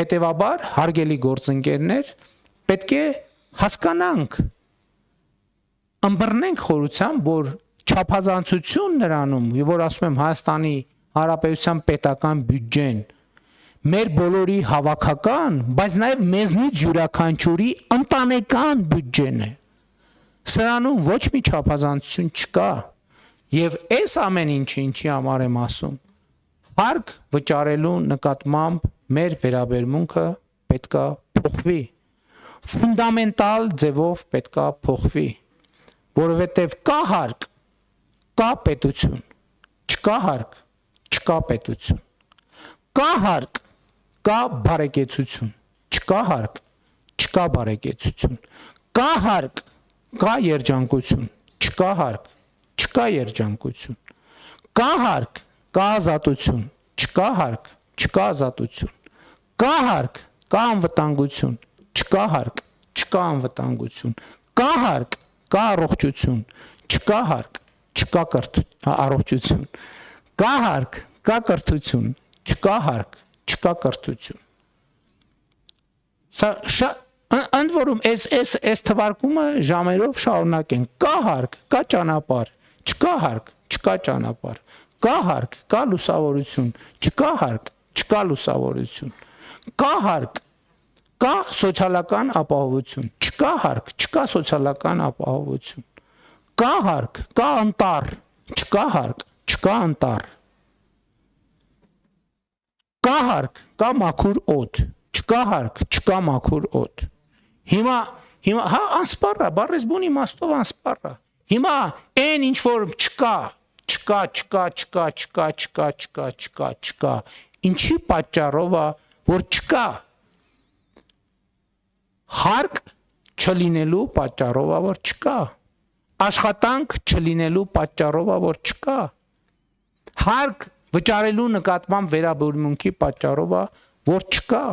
Հետևաբար, հարգելի գործընկերներ, պետք է հասկանանք, ըմբռնենք խորությամբ, որ չափազանցություն նրանում, որ ասում եմ Հայաստանի Հանրապետության պետական բյուջեն, մեր բոլորի հավաքական, բայց նաև մեզնից յուրաքանչյուրի ընտանեկան բյուջեն է։ Սրանում ոչ մի չափազանցություն չկա, եւ այս ամեն ինչի համար եմ ասում, հարկ վճարելու նկատմամբ մեր վերաբերմունքը պետքա փոխվի, ֆունդամենտալ ձևով պետքա փոխվի, որովհետև կա հարկ, կա պետություն, չկա հարկ, չկա պետություն, կա հարկ, կա բարեկեցություն, չկա հարկ, չկա բարեկեցություն, կա հարկ, կա երջանկություն, չկա հարկ, չկա երջանկություն, կա հարկ, կա ազատություն, չկա հարկ, չկա ազատություն, կա հարկ, կա անվտանգություն, չկա հարկ, չկա անվտանգություն, կա հարկ, կա առողջություն, չկա հարկ, չկա առողջություն, կա հարկ, կա կրթություն, չկա հարկ, չկա կրթություն։ Սա ընդ որում այս թվարկումը ժամերով շարունակենք, կա հարկ, կա ճանապարհ, չկա հարկ, չկա ճանապարհ, կա հարկ, կա լուսավորություն, չկա հարկ, չկա լուսավորություն, կա հարկ, կա սոցիալական ապահովություն, չկա հարկ, չկա սոցիալական ապահովություն, կա հարկ, կա անտառ, չկա հարկ, չկա անտառ, կա հարկ, կա մաքուր օդ, չկա հարկ, չկա մաքուր օդ։ Հիմա հա անսպառ է, բառես բուն իմաստով անսպառ է։ Հիմա այն ինչ որ չկա, ինչի պատճառով է, որ չկա, հարկ չլինելու պատճառով է, որ չկա, աշխատանք չլինելու պատճառով է, որ չկա, հարկ վճարելու նկատմամբ վերաբերմունքի պատճառով է, որ չկա,